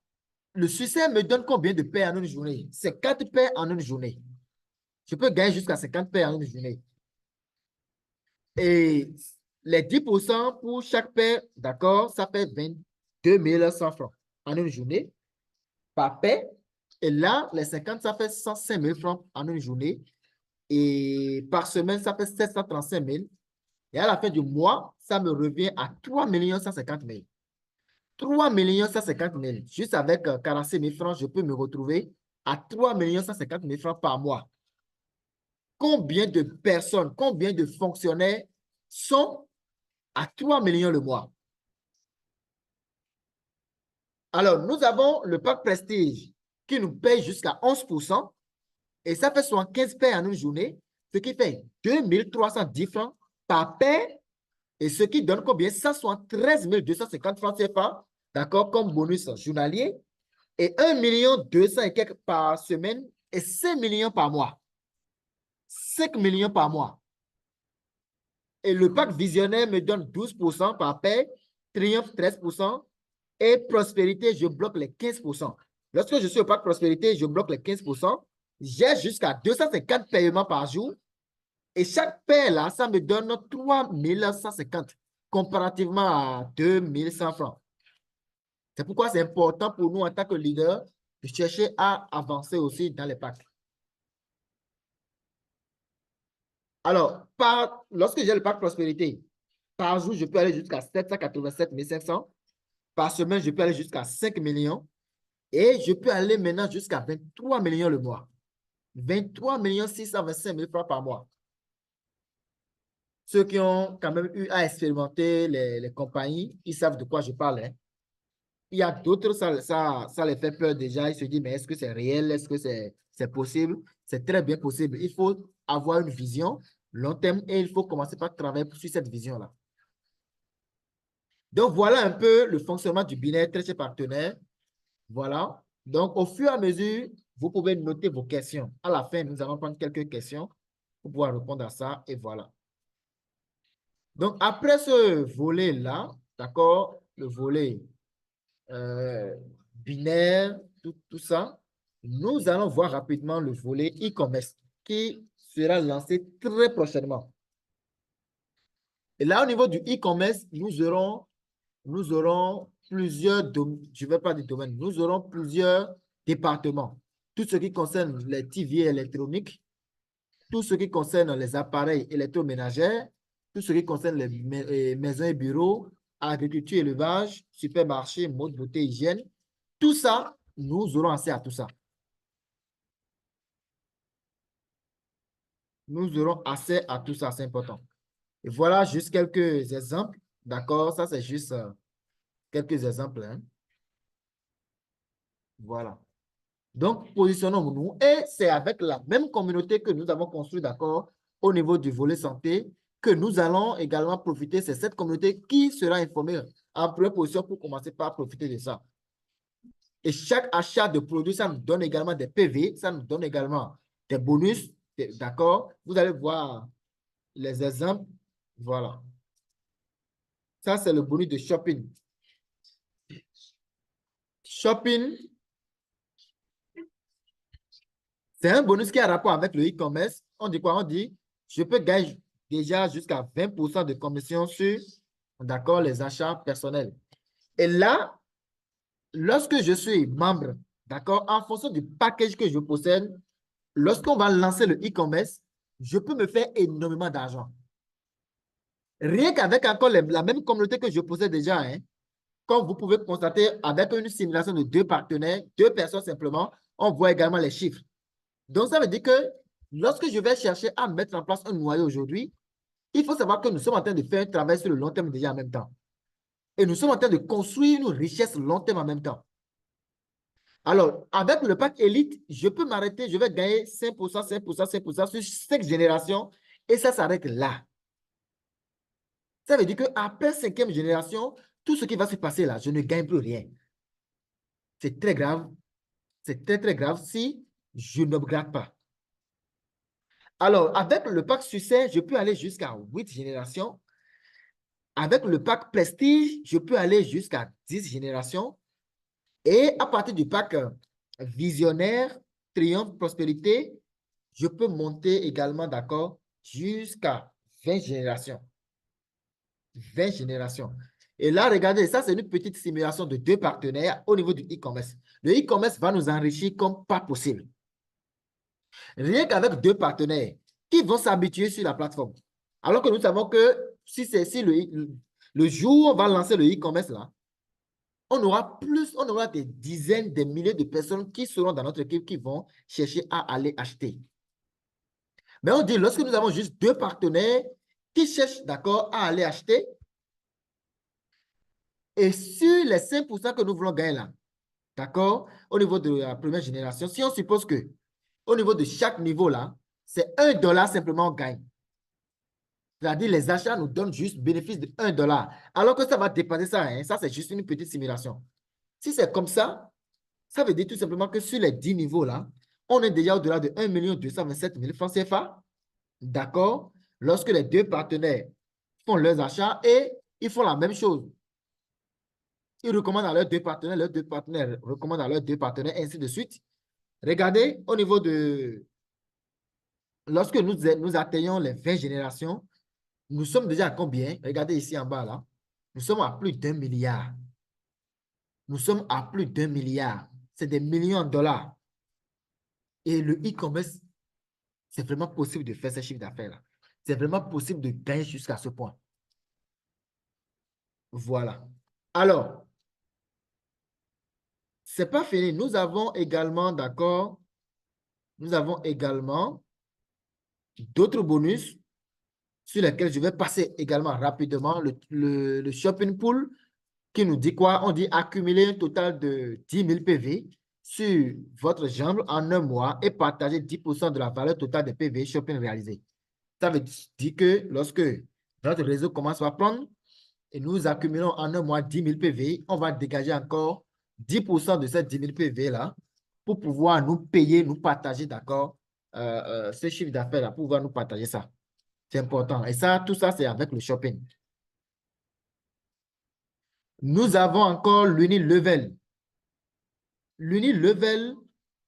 le succès me donne combien de paires en une journée? C'est 4 paires en une journée. Je peux gagner jusqu'à 50 paires en une journée. Et les 10% pour chaque paire, d'accord, ça fait 22 100 francs en une journée par paire. Et là, les 50, ça fait 105 000 francs en une journée. Et par semaine, ça fait 735 000. Et à la fin du mois, ça me revient à 3 150 000. 3 150 000. Juste avec 46 000 francs, je peux me retrouver à 3 150 000 francs par mois. Combien de personnes, combien de fonctionnaires sont à 3 millions le mois? Alors, nous avons le pack Prestige qui nous paye jusqu'à 11%. Et ça fait 75 paires en une journée, ce qui fait 2310 francs par paire. Et ce qui donne combien? 173 250 francs CFA, d'accord, comme bonus journalier. Et 1 200 000 et quelques par semaine et 5 millions par mois. 5 millions par mois. Et le pack visionnaire me donne 12% par paire, Triomphe 13% et Prospérité, je bloque les 15%. Lorsque je suis au pack Prospérité, je bloque les 15%. J'ai jusqu'à 250 paiements par jour. Et chaque paire là, ça me donne 3 150 comparativement à 2 100 francs. C'est pourquoi c'est important pour nous en tant que leader de chercher à avancer aussi dans les packs. Alors, lorsque j'ai le pack prospérité, par jour, je peux aller jusqu'à 787 500. Par semaine, je peux aller jusqu'à 5 millions. Et je peux aller maintenant jusqu'à 23 millions le mois. 23 625 000 francs par mois. Ceux qui ont quand même eu à expérimenter les compagnies, ils savent de quoi je parle. Hein. Il y a d'autres, ça les fait peur déjà. Ils se disent, mais est-ce que c'est réel? Est-ce que c'est c'est possible, c'est très bien possible. Il faut avoir une vision long terme et il faut commencer par travailler sur cette vision-là. Donc, voilà un peu le fonctionnement du binaire très chez partenaire. Voilà. Donc, au fur et à mesure, vous pouvez noter vos questions. À la fin, nous allons prendre quelques questions pour pouvoir répondre à ça et voilà. Donc, après ce volet-là, d'accord, le volet binaire, tout ça, nous allons voir rapidement le volet e-commerce qui sera lancé très prochainement. Et là, au niveau du e-commerce, nous aurons plusieurs, je ne vais pas dire domaines, nous aurons plusieurs départements. Tout ce qui concerne les TV électroniques, tout ce qui concerne les appareils électroménagers, tout ce qui concerne les maisons et bureaux, agriculture, élevage, supermarché, mode, beauté, hygiène. Tout ça, nous aurons accès à tout ça. Nous aurons accès à tout ça, c'est important. Et voilà juste quelques exemples. D'accord, ça c'est juste quelques exemples, hein. Voilà. Donc, positionnons-nous et c'est avec la même communauté que nous avons construit, d'accord, au niveau du volet santé, que nous allons également profiter. C'est cette communauté qui sera informée en première position pour commencer par profiter de ça. Et chaque achat de produit, ça nous donne également des PV, ça nous donne également des bonus, d'accord? Vous allez voir les exemples. Voilà. Ça, c'est le bonus de shopping. Shopping, c'est un bonus qui a rapport avec le e-commerce. On dit quoi? On dit, je peux gagner déjà jusqu'à 20% de commission sur, d'accord, les achats personnels. Et là, lorsque je suis membre, d'accord, en fonction du package que je possède, lorsqu'on va lancer le e-commerce, je peux me faire énormément d'argent. Rien qu'avec encore la même communauté que je possède déjà, hein, comme vous pouvez constater avec une simulation de deux partenaires, deux personnes simplement, on voit également les chiffres. Donc, ça veut dire que lorsque je vais chercher à mettre en place un noyau aujourd'hui, il faut savoir que nous sommes en train de faire un travail sur le long terme déjà en même temps. Et nous sommes en train de construire une richesse long terme en même temps. Alors, avec le pack élite, je peux m'arrêter, je vais gagner 5%, 5%, 5% sur 5 générations et ça s'arrête là. Ça veut dire qu'après 5e génération, tout ce qui va se passer là, je ne gagne plus rien. C'est très grave. C'est très, très grave si je ne regarde pas. Alors, avec le pack succès, je peux aller jusqu'à 8 générations. Avec le pack prestige, je peux aller jusqu'à 10 générations. Et à partir du pack visionnaire, triomphe, prospérité, je peux monter également, d'accord, jusqu'à 20 générations. 20 générations. Et là, regardez, ça, c'est une petite simulation de deux partenaires au niveau du e-commerce. Le e-commerce va nous enrichir comme pas possible. Rien qu'avec deux partenaires qui vont s'habituer sur la plateforme. Alors que nous savons que si le jour où on va lancer le e-commerce là, on aura des dizaines, des milliers de personnes qui seront dans notre équipe qui vont chercher à aller acheter. Mais on dit, lorsque nous avons juste deux partenaires qui cherchent, d'accord, à aller acheter, et sur les 5% que nous voulons gagner là, d'accord, au niveau de la première génération, si on suppose que au niveau de chaque niveau là, c'est $1 simplement on gagne. C'est-à-dire les achats nous donnent juste bénéfice de $1. Alors que ça va dépasser ça, hein, ça c'est juste une petite simulation. Si c'est comme ça veut dire tout simplement que sur les 10 niveaux là, on est déjà au-delà de 1 227 000 francs CFA. D'accord? Lorsque les deux partenaires font leurs achats et ils font la même chose. Ils recommandent à leurs deux partenaires recommandent à leurs deux partenaires, ainsi de suite. Regardez, au niveau de... Lorsque nous atteignons les 20 générations, nous sommes déjà à combien? Regardez ici en bas, là. Nous sommes à plus d'1 milliard. Nous sommes à plus d'1 milliard. C'est des millions de dollars. Et le e-commerce, c'est vraiment possible de faire ce chiffre d'affaires-là. C'est vraiment possible de gagner jusqu'à ce point. Voilà. Alors, c'est pas fini. Nous avons également, d'accord, nous avons également d'autres bonus sur lesquels je vais passer également rapidement. Le shopping pool qui nous dit quoi? On dit accumuler un total de 10 000 PV. sur votre jambe en un mois et partager 10% de la valeur totale des PV shopping réalisés. Ça veut dire que lorsque notre réseau commence à prendre et nous accumulons en un mois 10 000 PV, on va dégager encore 10% de ces 10 000 PV-là pour pouvoir nous payer, nous partager, d'accord, ce chiffre d'affaires-là, pour pouvoir nous partager ça. C'est important. Et ça, tout ça, c'est avec le shopping. Nous avons encore l'Unilevel. L'Unilevel,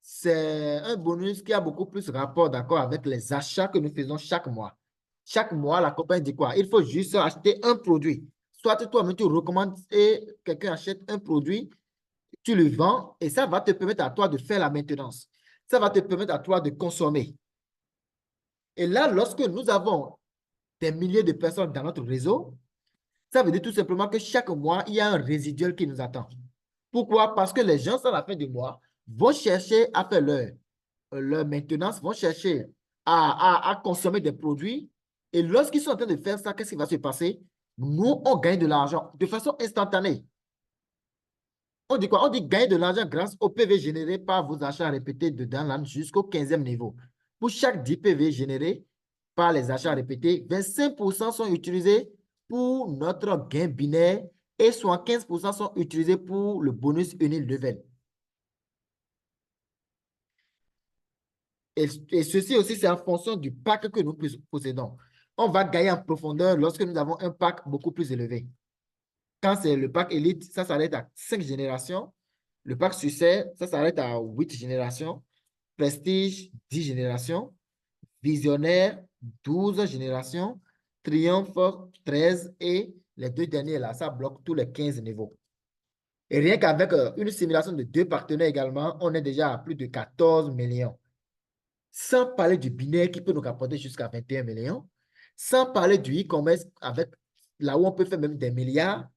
c'est un bonus qui a beaucoup plus rapport, d'accord, avec les achats que nous faisons chaque mois. Chaque mois, la compagnie dit quoi? Il faut juste acheter un produit. Soit toi-même, tu recommandes et quelqu'un achète un produit, tu le vends et ça va te permettre à toi de faire la maintenance. Ça va te permettre à toi de consommer. Et là, lorsque nous avons des milliers de personnes dans notre réseau, ça veut dire tout simplement que chaque mois, il y a un résiduel qui nous attend. Pourquoi? Parce que les gens, à la fin du mois, vont chercher à faire leur maintenance, vont chercher à consommer des produits. Et lorsqu'ils sont en train de faire ça, qu'est-ce qui va se passer? Nous, on gagne de l'argent de façon instantanée. On dit quoi? On dit gagner de l'argent grâce au PV généré par vos achats répétés de downline jusqu'au 15e niveau. Pour chaque 10 PV générés par les achats répétés, 25% sont utilisés pour notre gain binaire et 75% sont utilisés pour le bonus Unilevel. Et ceci aussi, c'est en fonction du pack que nous possédons. On va gagner en profondeur lorsque nous avons un pack beaucoup plus élevé. Quand c'est le pack élite, ça s'arrête à 5 générations. Le pack succès, ça s'arrête à 8 générations. Prestige, 10 générations. Visionnaire, 12 générations. Triomphe, 13. Et les deux derniers, là, ça bloque tous les 15 niveaux. Et rien qu'avec une simulation de 2 partenaires également, on est déjà à plus de 14 millions. Sans parler du binaire qui peut nous rapporter jusqu'à 21 millions. Sans parler du e-commerce avec là où on peut faire même des milliards.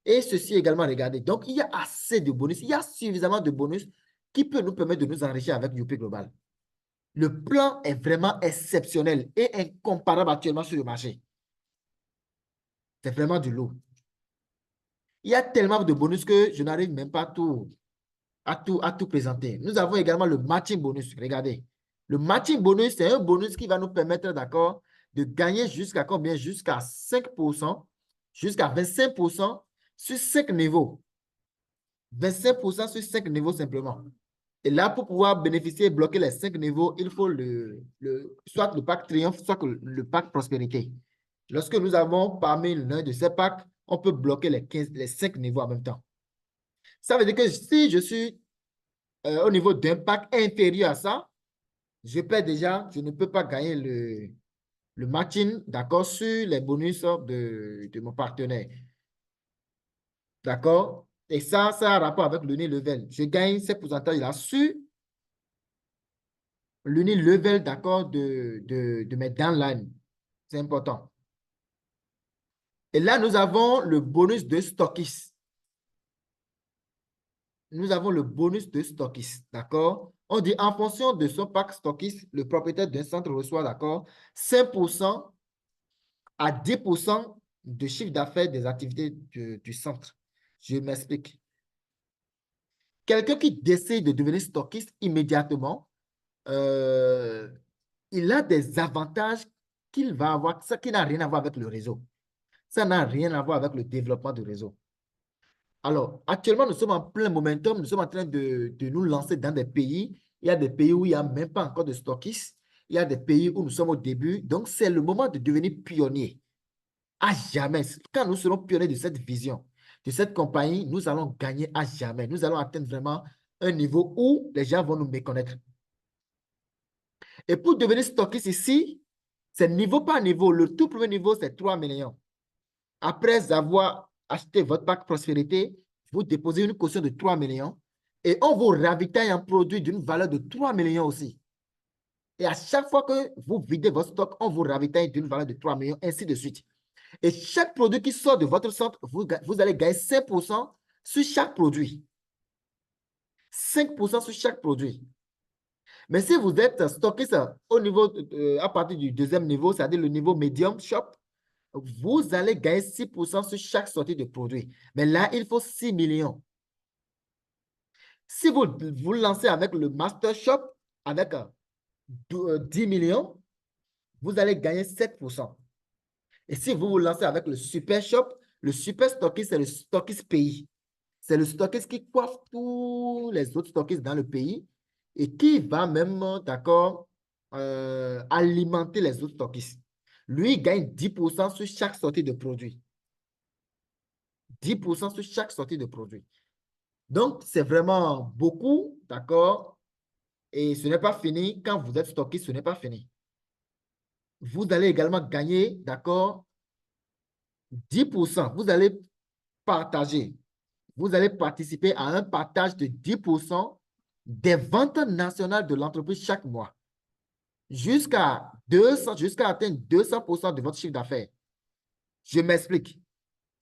Et ceci également, regardez. Donc, il y a assez de bonus. Il y a suffisamment de bonus qui peut nous permettre de nous enrichir avec Youpi Global. Le plan est vraiment exceptionnel et incomparable actuellement sur le marché. C'est vraiment du lourd. Il y a tellement de bonus que je n'arrive même pas à tout présenter. Nous avons également le matching bonus. Regardez. Le matching bonus, c'est un bonus qui va nous permettre, d'accord, de gagner jusqu'à combien? Jusqu'à 5%, jusqu'à 25% sur 5 niveaux. 25% sur 5 niveaux simplement. Et là, pour pouvoir bénéficier et bloquer les 5 niveaux, il faut soit le pack Triomphe, soit le pack Prospérité. Lorsque nous avons parmi l'un de ces packs, on peut bloquer les 5 niveaux en même temps. Ça veut dire que si je suis au niveau d'un pack inférieur à ça, je perds déjà, je ne peux pas gagner le matching, d'accord, sur les bonus de mon partenaire. D'accord? Et ça a un rapport avec l'Unilevel. Je gagne ces pourcentages-là sur l'Unilevel, d'accord, de mes downlines. C'est important. Et là, nous avons le bonus de stockist. Nous avons le bonus de stockist, d'accord? On dit en fonction de son pack stockist, le propriétaire d'un centre reçoit, d'accord, 5% à 10% de chiffre d'affaires des activités du centre. Je m'explique. Quelqu'un qui décide de devenir stockiste immédiatement, il a des avantages qu'il va avoir, ça qui n'a rien à voir avec le réseau. Ça n'a rien à voir avec le développement du réseau. Alors, actuellement, nous sommes en plein momentum, nous sommes en train de nous lancer dans des pays. Il y a des pays où il n'y a même pas encore de stockistes. Il y a des pays où nous sommes au début. Donc, c'est le moment de devenir pionnier. À jamais. Quand nous serons pionniers de cette vision, de cette compagnie, nous allons gagner à jamais. Nous allons atteindre vraiment un niveau où les gens vont nous méconnaître. Et pour devenir stockiste ici, c'est niveau par niveau. Le tout premier niveau, c'est 3 millions. Après avoir acheté votre pack Prospérité, vous déposez une caution de 3 millions et on vous ravitaille un produit d'une valeur de 3 millions aussi. Et à chaque fois que vous videz votre stock, on vous ravitaille d'une valeur de 3 millions, ainsi de suite. Et chaque produit qui sort de votre centre, vous allez gagner 5% sur chaque produit. 5% sur chaque produit. Mais si vous êtes stockiste au niveau, à partir du deuxième niveau, c'est-à-dire le niveau medium shop, vous allez gagner 6% sur chaque sortie de produit. Mais là, il faut 6 millions. Si vous vous lancez avec le Master Shop, avec 10 millions, vous allez gagner 7%. Et si vous vous lancez avec le Super Shop, le Super Stockist, c'est le stockist pays. C'est le stockist qui coiffe tous les autres stockistes dans le pays et qui va même, d'accord, alimenter les autres stockistes. Lui, il gagne 10% sur chaque sortie de produit. 10% sur chaque sortie de produit. Donc, c'est vraiment beaucoup, d'accord? Et ce n'est pas fini. Quand vous êtes stockiste, ce n'est pas fini. Vous allez également gagner, d'accord, 10%. Vous allez partager. Vous allez participer à un partage de 10% des ventes nationales de l'entreprise chaque mois. Jusqu'à atteindre 200% de votre chiffre d'affaires. Je m'explique.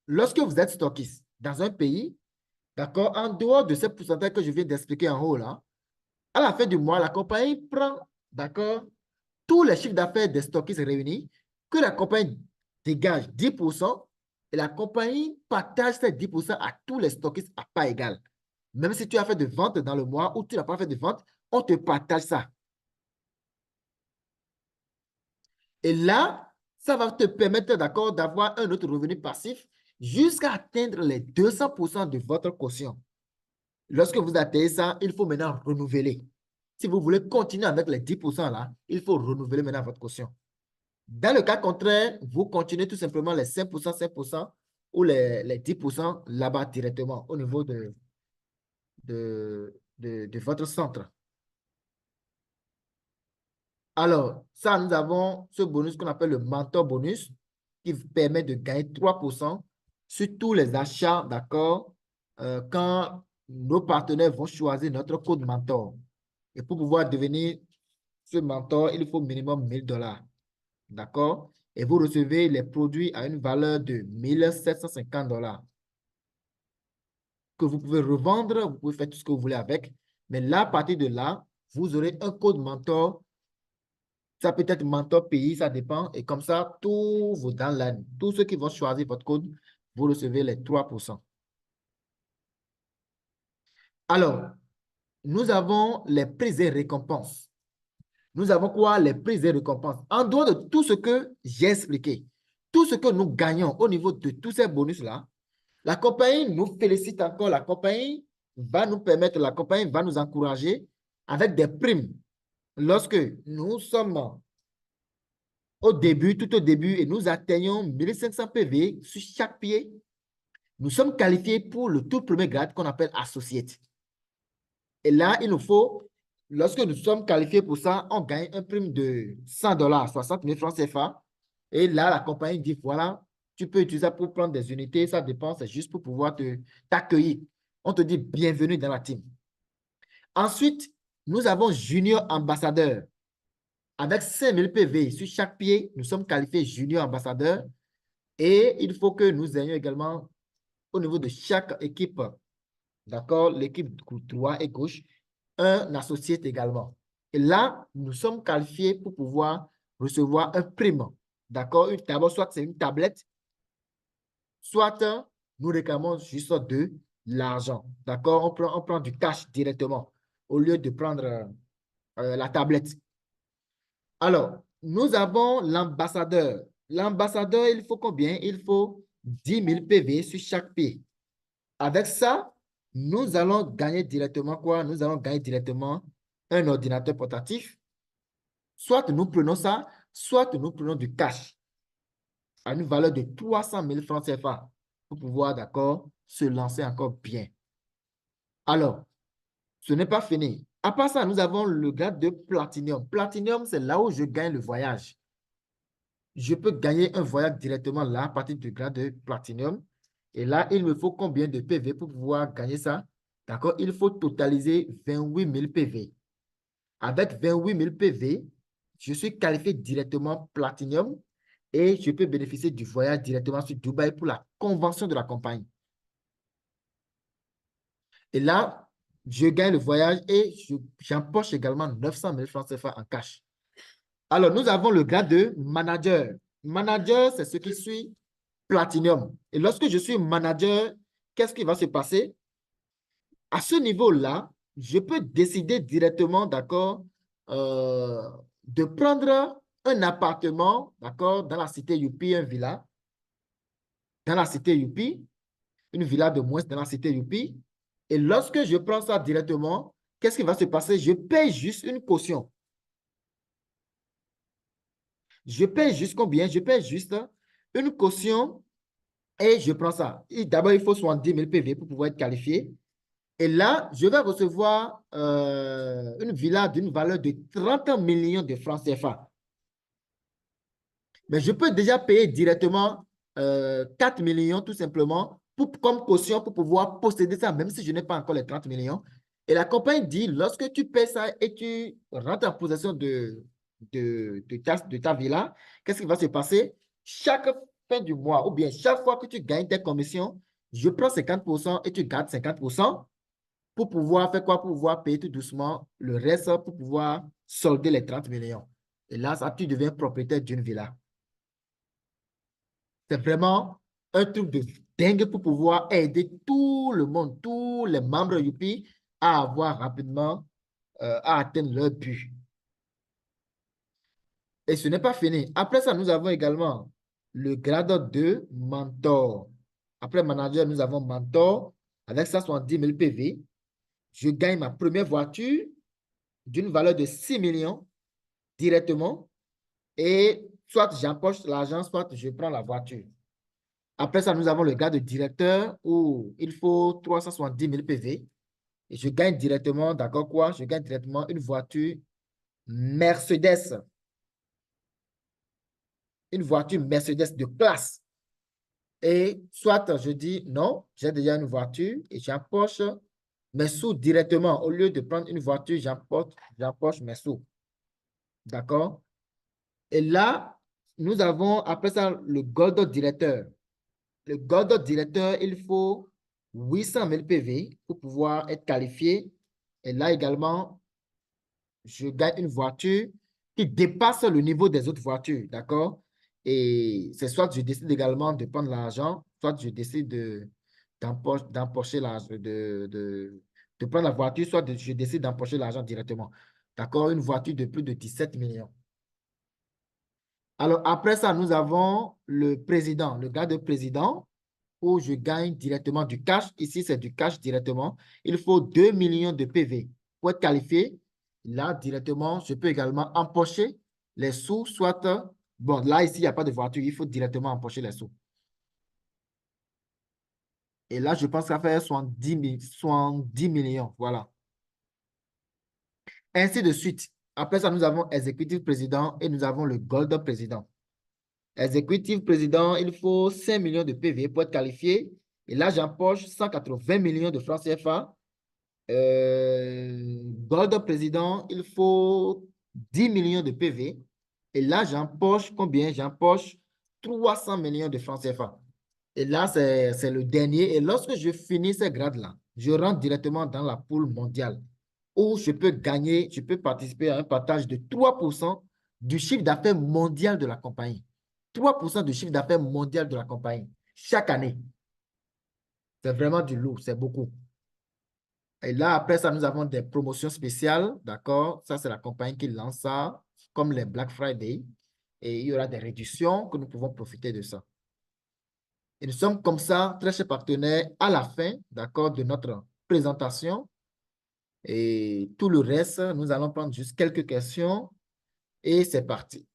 Lorsque vous êtes stockiste dans un pays, d'accord, en dehors de ces pourcentages que je viens d'expliquer en haut là, à la fin du mois, la compagnie prend, d'accord, tous les chiffres d'affaires des stockistes réunis, que la compagnie dégage 10% et la compagnie partage ces 10% à tous les stockistes à part égale. Même si tu as fait de ventes dans le mois ou tu n'as pas fait de ventes, on te partage ça. Et là, ça va te permettre, d'accord, d'avoir un autre revenu passif jusqu'à atteindre les 200% de votre quotient. Lorsque vous atteignez ça, il faut maintenant renouveler. Si vous voulez continuer avec les 10% là, il faut renouveler maintenant votre quotient. Dans le cas contraire, vous continuez tout simplement les 5% ou les 10% là-bas directement au niveau de votre centre. Alors, ça, nous avons ce bonus qu'on appelle le mentor bonus qui vous permet de gagner 3% sur tous les achats, d'accord, quand nos partenaires vont choisir notre code mentor. Et pour pouvoir devenir ce mentor, il faut minimum 1 000 $. D'accord? Et vous recevez les produits à une valeur de 1 750 $ que vous pouvez revendre, vous pouvez faire tout ce que vous voulez avec. Mais là, à partir de là, vous aurez un code mentor. Ça peut être mentor pays, ça dépend. Et comme ça, tous vos downlines, tous ceux qui vont choisir votre code, vous recevez les 3%. Alors, nous avons les prises et récompenses. Nous avons quoi? Les prises et récompenses. En dehors de tout ce que j'ai expliqué, tout ce que nous gagnons au niveau de tous ces bonus-là, la compagnie nous félicite encore. La compagnie va nous permettre, la compagnie va nous encourager avec des primes. Lorsque nous sommes au début, tout au début, et nous atteignons 1500 PV sur chaque pied, nous sommes qualifiés pour le tout premier grade qu'on appelle associate. Et là, il nous faut, lorsque nous sommes qualifiés pour ça, on gagne un prime de 100 $, 60 000 francs CFA. Et là, la compagnie dit, voilà, tu peux utiliser ça pour prendre des unités, ça dépend, c'est juste pour pouvoir t'accueillir. On te dit bienvenue dans la team. Ensuite, nous avons junior ambassadeur. Avec 5000 PV sur chaque pied, nous sommes qualifiés junior ambassadeur. Et il faut que nous ayons également, au niveau de chaque équipe, d'accord, l'équipe droit et gauche, un associé également. Et là, nous sommes qualifiés pour pouvoir recevoir un prime. D'accord? D'abord, soit c'est une tablette, soit nous réclamons juste de l'argent. D'accord? On prend du cash directement au lieu de prendre la tablette. Alors, nous avons l'ambassadeur. L'ambassadeur, il faut combien? Il faut 10 000 PV sur chaque pied. Avec ça, nous allons gagner directement quoi? Nous allons gagner directement un ordinateur portatif. Soit nous prenons ça, soit nous prenons du cash à une valeur de 300 000 francs CFA pour pouvoir, d'accord, se lancer encore bien. Alors, ce n'est pas fini. À part ça, nous avons le grade de Platinum. Platinum, c'est là où je gagne le voyage. Je peux gagner un voyage directement là à partir du grade de Platinum. Et là, il me faut combien de PV pour pouvoir gagner ça? D'accord? Il faut totaliser 28 000 PV. Avec 28 000 PV, je suis qualifié directement Platinum et je peux bénéficier du voyage directement sur Dubaï pour la convention de la compagnie. Et là, je gagne le voyage et j'empoche également 900 000 francs CFA en cash. Alors, nous avons le grade de manager. Manager, c'est ce qui suit Platinum. Et lorsque je suis manager, qu'est-ce qui va se passer? À ce niveau-là, je peux décider directement, d'accord, euh, de prendre un appartement, d'accord, dans la cité Youpi, une villa, dans la cité Youpi, une villa de moins dans la cité Youpi. Et lorsque je prends ça directement, qu'est-ce qui va se passer? Je paye juste une caution. Je paye juste combien? Je paye juste une caution et je prends ça. D'abord, il faut 70 000 PV pour pouvoir être qualifié. Et là, je vais recevoir une villa d'une valeur de 30 millions de francs CFA. Mais je peux déjà payer directement 4 millions tout simplement comme caution pour pouvoir posséder ça, même si je n'ai pas encore les 30 millions. Et la compagnie dit, lorsque tu paies ça et tu rentres en possession de ta villa, qu'est-ce qui va se passer? Chaque fin du mois ou bien chaque fois que tu gagnes tes commissions, je prends 50% et tu gardes 50% pour pouvoir faire quoi? Pour pouvoir payer tout doucement le reste pour pouvoir solder les 30 millions. Et là, ça, tu deviens propriétaire d'une villa. C'est vraiment un truc de dingue pour pouvoir aider tout le monde, tous les membres Youpi à avoir rapidement, à atteindre leur but. Et ce n'est pas fini. Après ça, nous avons également le grade de mentor. Après manager, nous avons mentor avec 170 000 PV. Je gagne ma première voiture d'une valeur de 6 millions directement. Et soit j'empoche l'argent, soit je prends la voiture. Après ça, nous avons le grade de directeur où il faut 370 000 PV. Et je gagne directement, d'accord quoi? Je gagne directement une voiture Mercedes. Une voiture Mercedes de classe. Et soit je dis non, j'ai déjà une voiture et j'empoche mes sous directement. Au lieu de prendre une voiture, j'empoche mes sous. D'accord? Et là, nous avons après ça le gold directeur. Le gold directeur, il faut 800 000 PV pour pouvoir être qualifié. Et là également, je gagne une voiture qui dépasse le niveau des autres voitures, d'accord? Et c'est soit je décide également de prendre l'argent, soit je décide d'empocher l'argent, de prendre la voiture, soit je décide d'empocher l'argent directement. D'accord? Une voiture de plus de 17 millions. Alors, après ça, nous avons le président, le grade de président, où je gagne directement du cash. Ici, c'est du cash directement. Il faut 2 millions de PV pour être qualifié. Là, directement, je peux également empocher les sous, soit, bon, là, ici, il n'y a pas de voiture, il faut directement empocher les sous. Et là, je pense qu'à faire 70 millions, voilà. Ainsi de suite. Après ça, nous avons exécutif président et nous avons le gold président. Exécutif président, il faut 5 millions de PV pour être qualifié. Et là, j'empoche 180 millions de francs CFA. Gold président, il faut 10 millions de PV. Et là, j'empoche combien? J'empoche 300 millions de francs CFA. Et là, c'est le dernier. Et lorsque je finis ces grades-là, je rentre directement dans la poule mondiale où je peux gagner, je peux participer à un partage de 3% du chiffre d'affaires mondial de la compagnie. 3% du chiffre d'affaires mondial de la compagnie chaque année. C'est vraiment du lourd, c'est beaucoup. Et là, après ça, nous avons des promotions spéciales, d'accord? Ça, c'est la compagnie qui lance ça, comme les Black Friday. Et il y aura des réductions que nous pouvons profiter de ça. Et nous sommes comme ça, très chers partenaires, à la fin, d'accord, de notre présentation. Et tout le reste, nous allons prendre juste quelques questions et c'est parti.